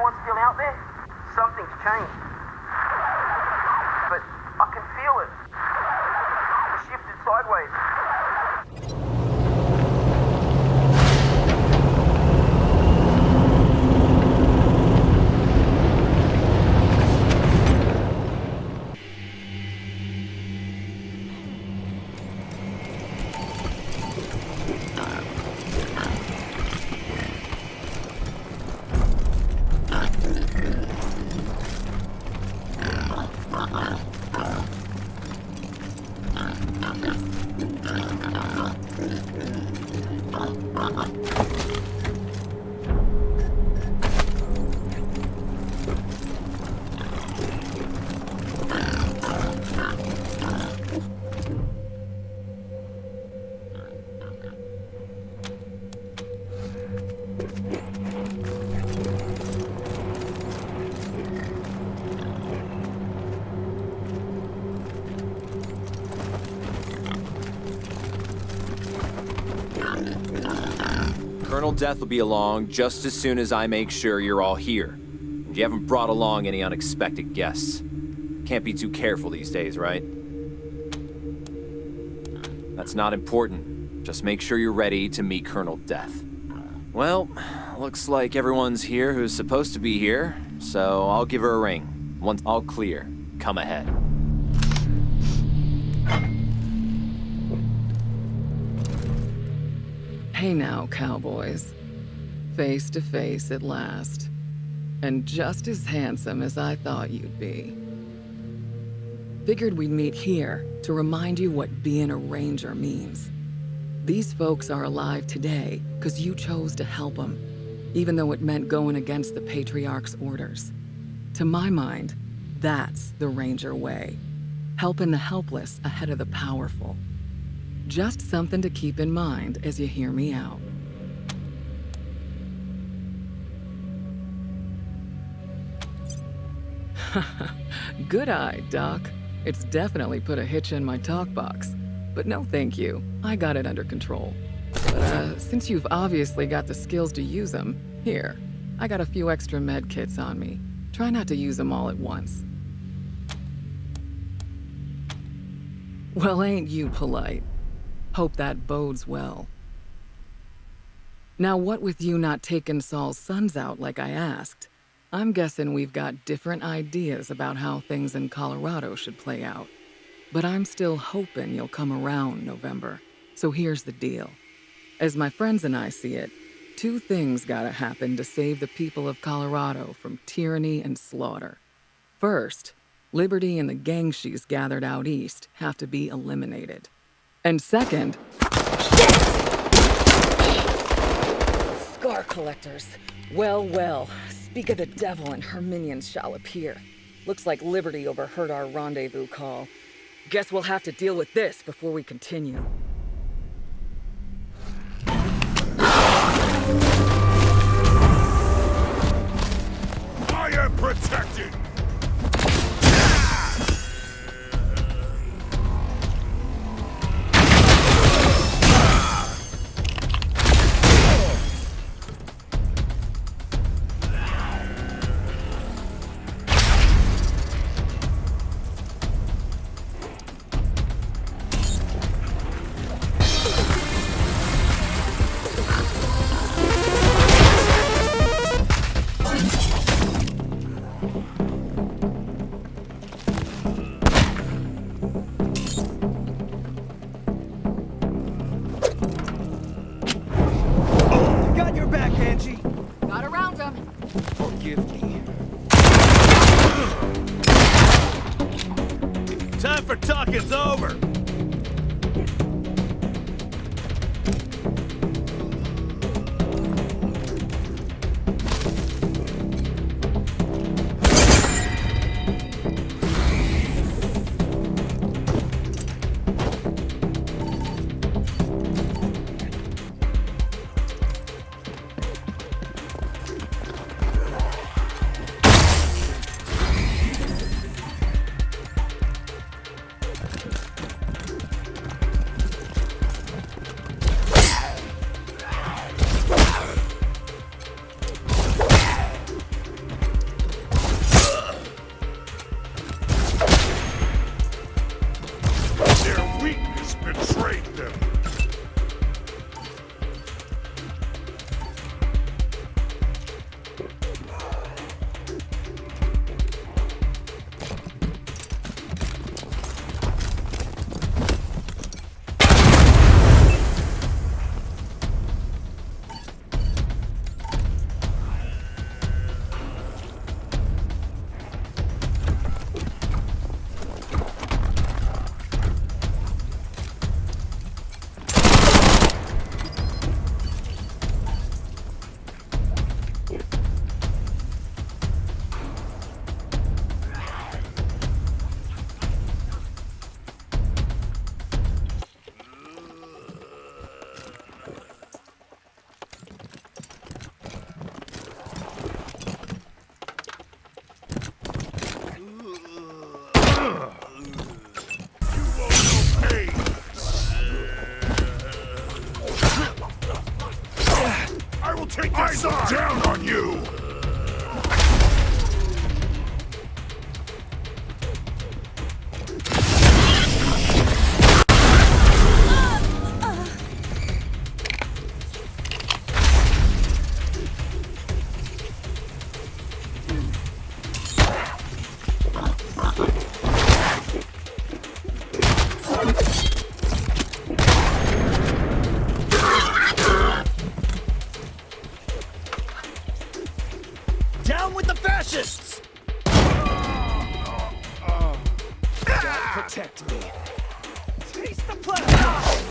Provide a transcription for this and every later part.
anyone still out there? Something's changed. But I can feel it. It shifted sideways. Colonel Death will be along just as soon as I make sure you're all here. And you haven't brought along any unexpected guests. Can't be too careful these days, right? That's not important. Just make sure you're ready to meet Colonel Death. Well, looks like everyone's here who's supposed to be here, so I'll give her a ring. Once all clear, come ahead. Hey now, cowboys. Face to face at last. And just as handsome as I thought you'd be. Figured we'd meet here to remind you what being a ranger means. These folks are alive today because you chose to help them, even though it meant going against the Patriarch's orders. To my mind, that's the ranger way. Helping the helpless ahead of the powerful. Just something to keep in mind as you hear me out. Good eye, Doc. It's definitely put a hitch in my talk box. But no thank you, I got it under control. But since you've obviously got the skills to use them, here, I got a few extra med kits on me. Try not to use them all at once. Well, ain't you polite? Hope that bodes well. Now, what with you not taking Saul's sons out like I asked, I'm guessing we've got different ideas about how things in Colorado should play out. But I'm still hoping you'll come around, November. So here's the deal. As my friends and I see it, two things gotta happen to save the people of Colorado from tyranny and slaughter. First, Liberty and the gang she's gathered out east have to be eliminated. And second... Shit! Scar collectors. Well, well. Speak of the devil and her minions shall appear. Looks like Liberty overheard our rendezvous call. Guess we'll have to deal with this before we continue. I am protected! Time for talking's over! Down with the fascists! God protect me. Taste the plasma!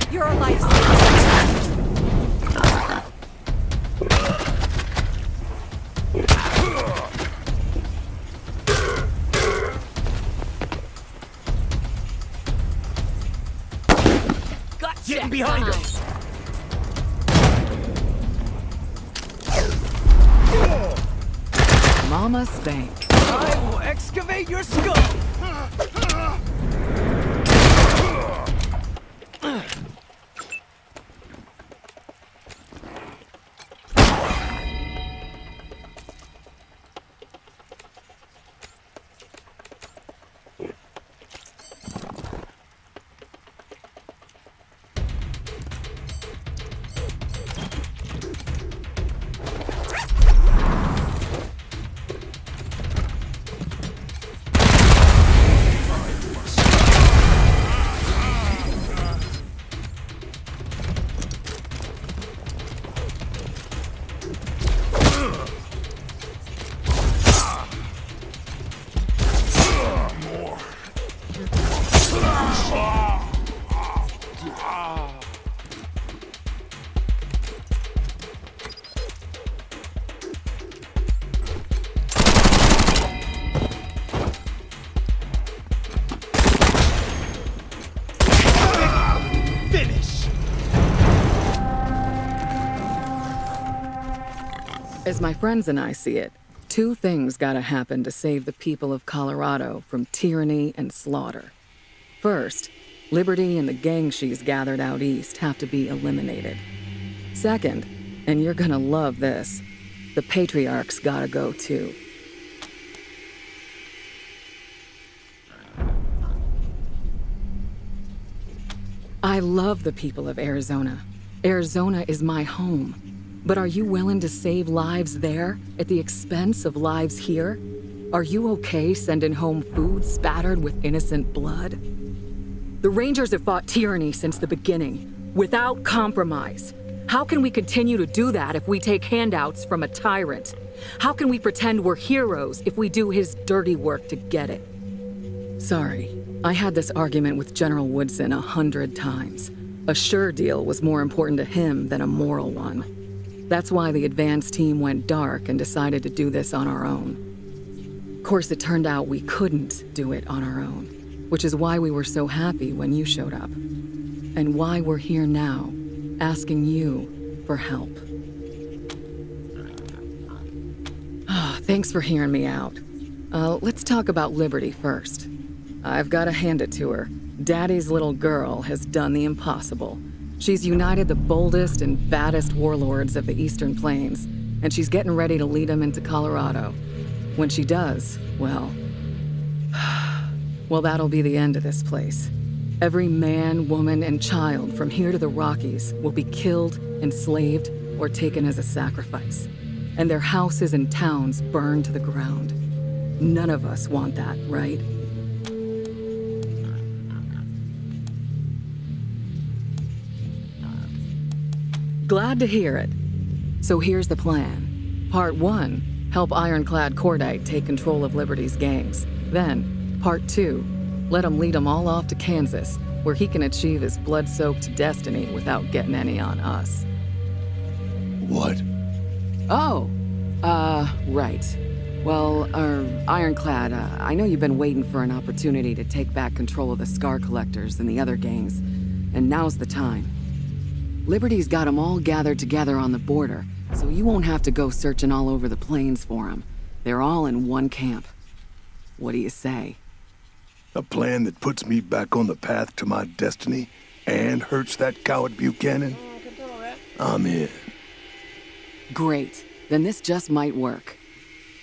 You're a lifesaver. Gotcha. Getting behind him! Mama Spank. I will excavate your skull! As my friends and I see it, two things gotta happen to save the people of Colorado from tyranny and slaughter. First, Liberty and the gang she's gathered out east have to be eliminated. Second, and you're gonna love this, the Patriarch's gotta go too. I love the people of Arizona. Arizona is my home. But are you willing to save lives there at the expense of lives here? Are you okay sending home food spattered with innocent blood? The Rangers have fought tyranny since the beginning, without compromise. How can we continue to do that if we take handouts from a tyrant? How can we pretend we're heroes if we do his dirty work to get it? Sorry, I had this argument with General Woodson 100 times. A sure deal was more important to him than a moral one. That's why the advance team went dark and decided to do this on our own. course, it turned out we couldn't do it on our own, which is why we were so happy when you showed up. And why we're here now, asking you for help. Thanks for hearing me out. Let's talk about Liberty first. I've got to hand it to her. Daddy's little girl has done the impossible. She's united the boldest and baddest warlords of the Eastern Plains, and she's getting ready to lead them into Colorado. When she does, well, that'll be the end of this place. Every man, woman, and child from here to the Rockies will be killed, enslaved, or taken as a sacrifice, and their houses and towns burned to the ground. None of us want that, right? Glad to hear it. So here's the plan. Part 1, help Ironclad Cordite take control of Liberty's gangs. Then, Part 2, let him lead them all off to Kansas, where he can achieve his blood-soaked destiny without getting any on us. What? Oh, right. Well, Ironclad, I know you've been waiting for an opportunity to take back control of the Scar Collectors and the other gangs, and now's the time. Liberty's got them all gathered together on the border, so you won't have to go searching all over the plains for them. They're all in one camp. What do you say? A plan that puts me back on the path to my destiny and hurts that coward Buchanan? I'm in. Great. Then this just might work.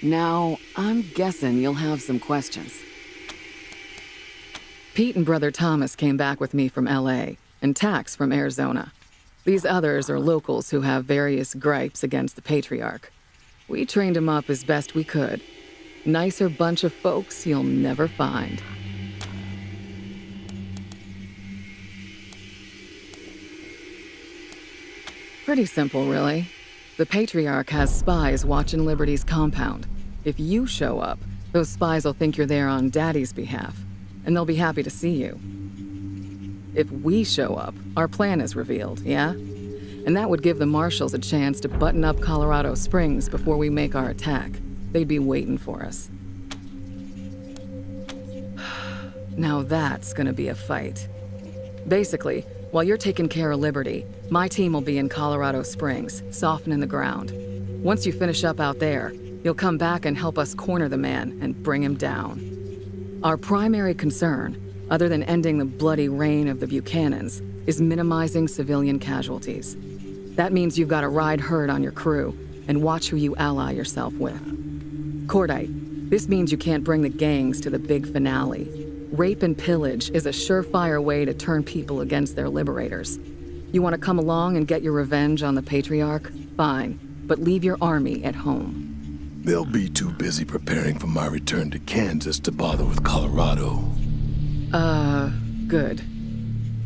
Now, I'm guessing you'll have some questions. Pete and Brother Thomas came back with me from LA, and Tax from Arizona. These others are locals who have various gripes against the Patriarch. We trained them up as best we could. Nicer bunch of folks you'll never find. Pretty simple, really. The Patriarch has spies watching Liberty's compound. If you show up, those spies will think you're there on Daddy's behalf, and they'll be happy to see you. If we show up, our plan is revealed, yeah? And that would give the Marshals a chance to button up Colorado Springs before we make our attack. They'd be waiting for us. Now that's gonna be a fight. Basically, while you're taking care of Liberty, my team will be in Colorado Springs, softening the ground. Once you finish up out there, you'll come back and help us corner the man and bring him down. Our primary concern, other than ending the bloody reign of the Buchanans, is minimizing civilian casualties. That means you've got to ride herd on your crew and watch who you ally yourself with. Cordite, this means you can't bring the gangs to the big finale. Rape and pillage is a surefire way to turn people against their liberators. You want to come along and get your revenge on the Patriarch? Fine, but leave your army at home. They'll be too busy preparing for my return to Kansas to bother with Colorado. Good.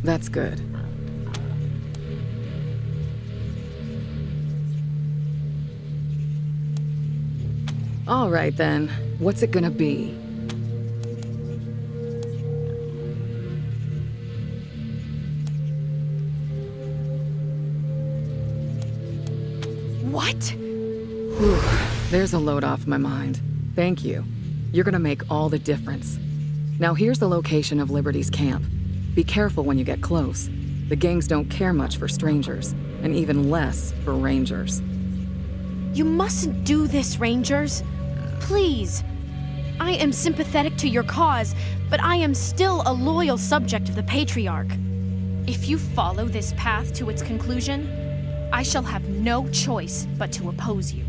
That's good. All right then, what's it gonna be? What? Whew, there's a load off my mind. Thank you. You're gonna make all the difference. Now here's the location of Liberty's camp. Be careful when you get close. The gangs don't care much for strangers, and even less for rangers. You mustn't do this, Rangers. Please. I am sympathetic to your cause, but I am still a loyal subject of the Patriarch. If you follow this path to its conclusion, I shall have no choice but to oppose you.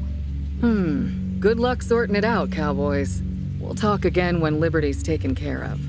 Good luck sorting it out, cowboys. We'll talk again when Liberty's taken care of.